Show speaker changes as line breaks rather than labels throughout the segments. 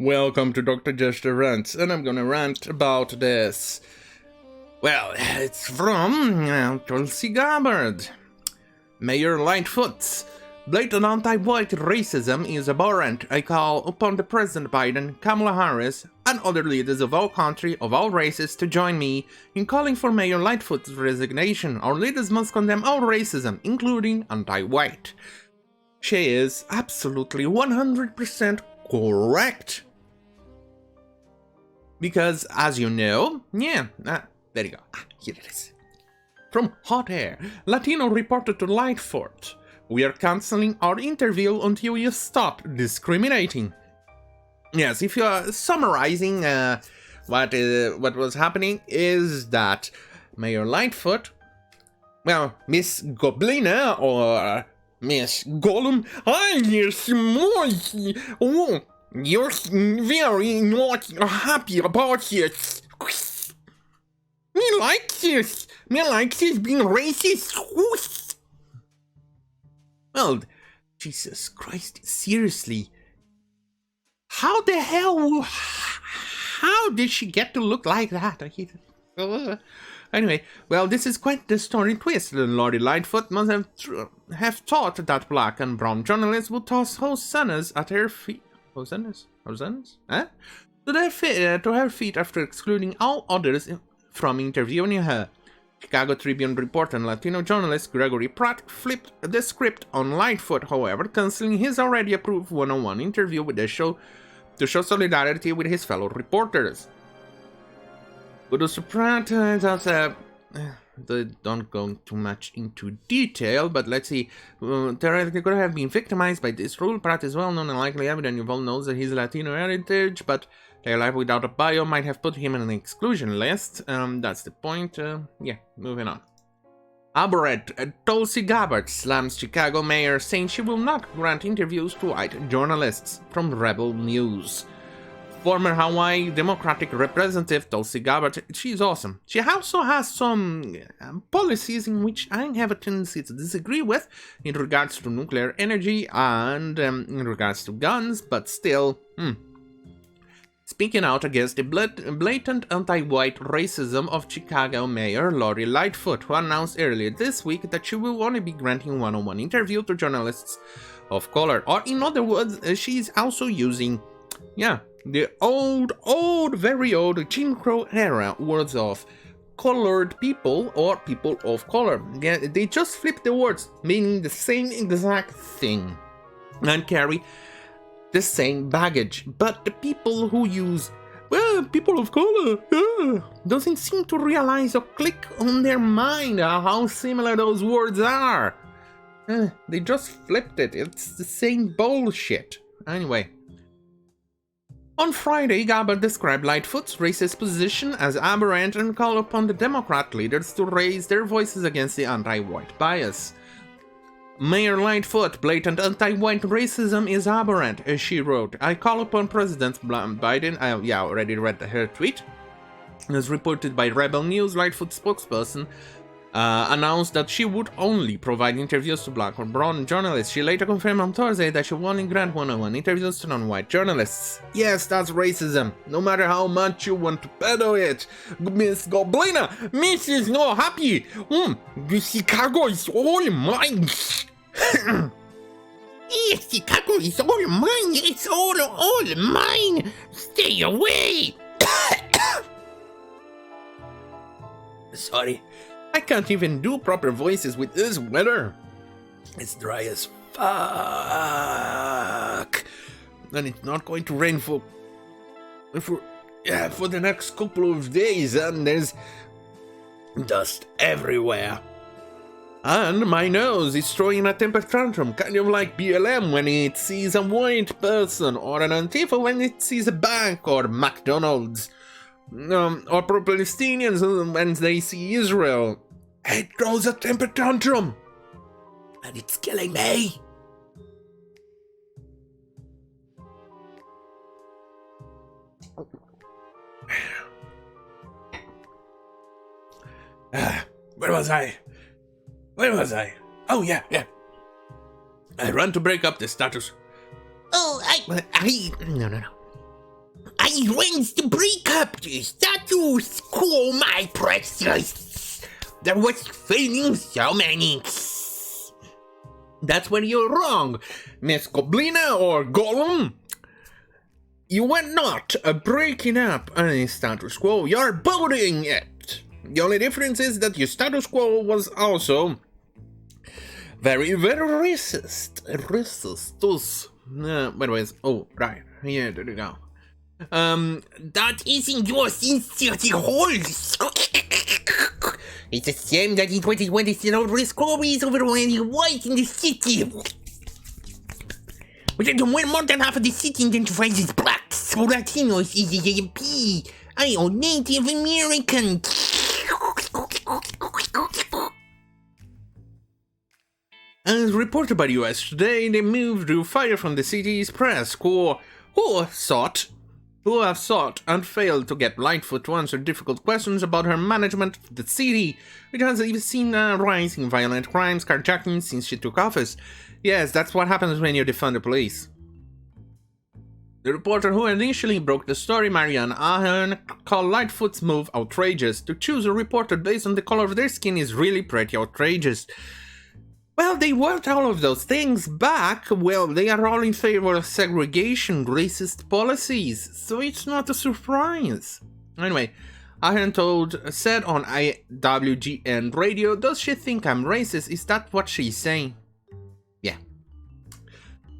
Welcome to Dr. Jester Rants, and I'm gonna rant about this. Well, it's from Tulsi Gabbard. Mayor Lightfoot. Blatant anti-white racism is abhorrent. I call upon the President Biden, Kamala Harris, and other leaders of our country, of all races, to join me in calling for Mayor Lightfoot's resignation. Our leaders must condemn all racism, including anti-white. She is absolutely 100% correct. Because, as you know, there you go, here it is. From Hot Air, Latino reported to Lightfoot, "We are cancelling our interview until you stop discriminating." Yes, if you are summarizing what was happening is that Mayor Lightfoot, well, Miss Goblina or Miss Gollum, yes, Moisey, oh, you're very not happy about it. Me like this being racist. Well, Jesus Christ, seriously. How the hell, how did she get to look like that? Anyway, well, this is quite the story twist. Lori Lightfoot must have thought that black and brown journalists would toss hosannas at her feet. Hosannas? Huh? To her feet after excluding all others from interviewing her. Chicago Tribune reporter and Latino journalist Gregory Pratt flipped the script on Lightfoot, however, canceling his already approved one-on-one interview with the show to show solidarity with his fellow reporters. Producer Pratt they don't go too much into detail, but let's see. Theoretically could have been victimized by this rule. Pratt is well known and likely evident. You all knows that he's Latino heritage, but their life without a bio might have put him in an exclusion list. That's the point. Yeah, moving on. Abhorrent. Tulsi Gabbard slams Chicago mayor, saying she will not grant interviews to white journalists. From Rebel News. Former Hawaii Democratic Representative Tulsi Gabbard, she's awesome. She also has some policies in which I have a tendency to disagree with in regards to nuclear energy and in regards to guns, but still, Speaking out against the blatant anti-white racism of Chicago Mayor Lori Lightfoot, who announced earlier this week that she will only be granting one-on-one interview to journalists of color. Or in other words, she's also using, the very old Jim Crow era words of colored people or people of color. They just flip the words, meaning the same exact thing, and carry the same baggage. But the people who use, well, people of color, doesn't seem to realize or click on their mind how similar those words are. They just flipped it. It's the same bullshit. Anyway. On Friday, Gabbard described Lightfoot's racist position as aberrant and called upon the Democrat leaders to raise their voices against the anti-white bias. Mayor Lightfoot, blatant anti-white racism is aberrant, as she wrote. I call upon President Biden, I already read her tweet. As reported by Rebel News, Lightfoot's spokesperson announced that she would only provide interviews to black or brown journalists. She later confirmed on Thursday that she will only grant one-on-one interviews to non-white journalists. Yes, that's racism, no matter how much you want to peddle it. Miss Goblina, Miss is not happy. Chicago is all mine. Yes, Chicago is all mine. It's all mine. Stay away. Sorry. I can't even do proper voices with this weather. It's dry as fuck. And it's not going to rain for the next couple of days, and there's dust everywhere. And my nose is throwing a temper tantrum, kind of like BLM when it sees a white person, or an Antifa when it sees a bank or McDonald's. Or pro-Palestinians when they see Israel. It throws a temper tantrum. And it's killing me. Where was I? Oh, yeah. I run to break up the status. No. I want to break up the status quo, my precious. There was failing so many. That's where you're wrong, Miss Goblina or Gollum. You were not breaking up any status quo, you're building it. The only difference is that your status quo was also very, very racist. Anyways, oh, right, here, there you go. That isn't your sincere holes. It's a shame that in 2020 still discoveries over any white in the city. But when more than half of the city identifies as blacks or Latinos, EAP, I am Native American. As reported by the US Today, they moved to fire from the city's press corps, who have sought and failed to get Lightfoot to answer difficult questions about her management of the city, which has even seen a rise in violent crimes, carjacking since she took office. Yes, that's what happens when you defund the police. The reporter who initially broke the story, Marianne Ahern, called Lightfoot's move outrageous. To choose a reporter based on the color of their skin is really pretty outrageous. Well, they weren't all of those things back. Well, they are all in favor of segregation, racist policies, so it's not a surprise. Anyway, Ahern said on IWGN radio, does she think I'm racist? Is that what she's saying? Yeah.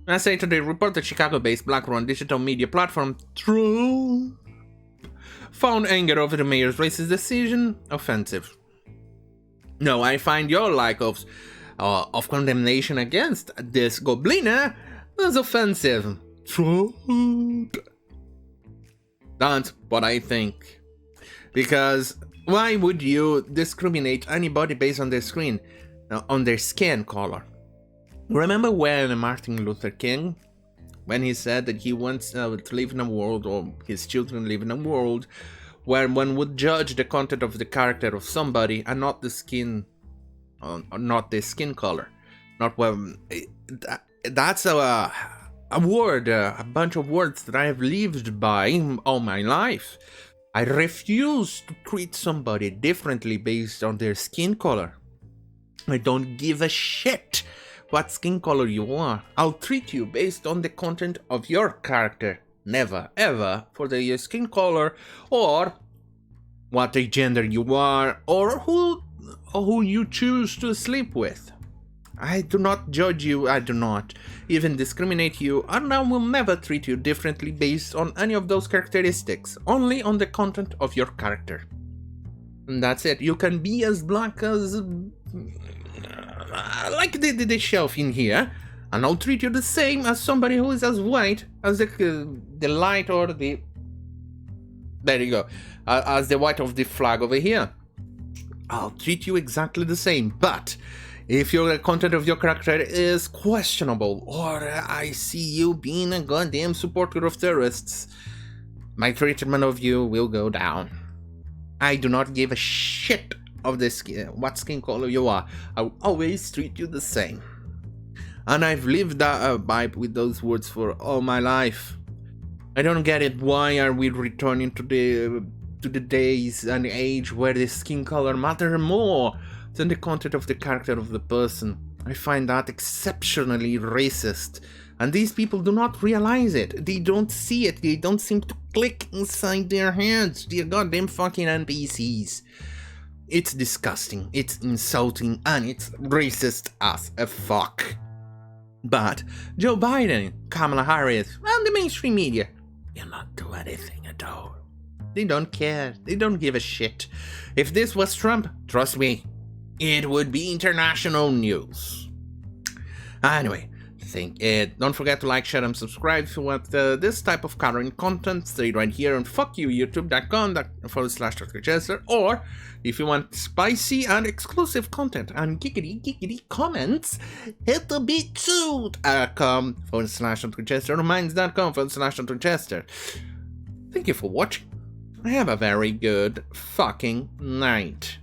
I say to the reporter, Chicago-based black-run digital media platform True found anger over the mayor's racist decision offensive. No, I find your lack of condemnation against this goblina is offensive. True. That's what I think. Because why would you discriminate anybody based on their skin color? Remember when Martin Luther King, when he said that he wants to live in a world, or his children live in a world, where one would judge the content of the character of somebody and not the skin, not the skin color. Not well. That's a word, a bunch of words that I have lived by all my life. I refuse to treat somebody differently based on their skin color. I don't give a shit what skin color you are. I'll treat you based on the content of your character. Never, ever for the skin color or what the gender you are or who you choose to sleep with. I do not judge you, I do not even discriminate you, and I will never treat you differently based on any of those characteristics, only on the content of your character. And that's it. You can be as black as like the shelf in here, and I'll treat you the same as somebody who is as white as the light or the... There you go. As the white of the flag over here. I'll treat you exactly the same, but if your content of your character is questionable, or I see you being a goddamn supporter of terrorists, my treatment of you will go down. I do not give a shit of what skin color you are. I will always treat you the same. And I've lived that vibe with those words for all my life. I don't get it. Why are we returning to the days and age where the skin color matter more than the content of the character of the person? I find that exceptionally racist. And these people do not realize it. They don't see it. They don't seem to click inside their heads. They're goddamn fucking NPCs. It's disgusting, it's insulting, and it's racist as a fuck. But Joe Biden, Kamala Harris, and the mainstream media will not do anything at all. They don't care. They don't give a shit. If this was Trump, trust me, it would be international news. Anyway, don't forget to like, share, and subscribe if you want this type of current content. Stay right here and fuck you, youtube.com/Jester. Or if you want spicy and exclusive content and giggity comments, hit the BitChute.com/Jester or minds.com/Jester. Thank you for watching. Have a very good fucking night.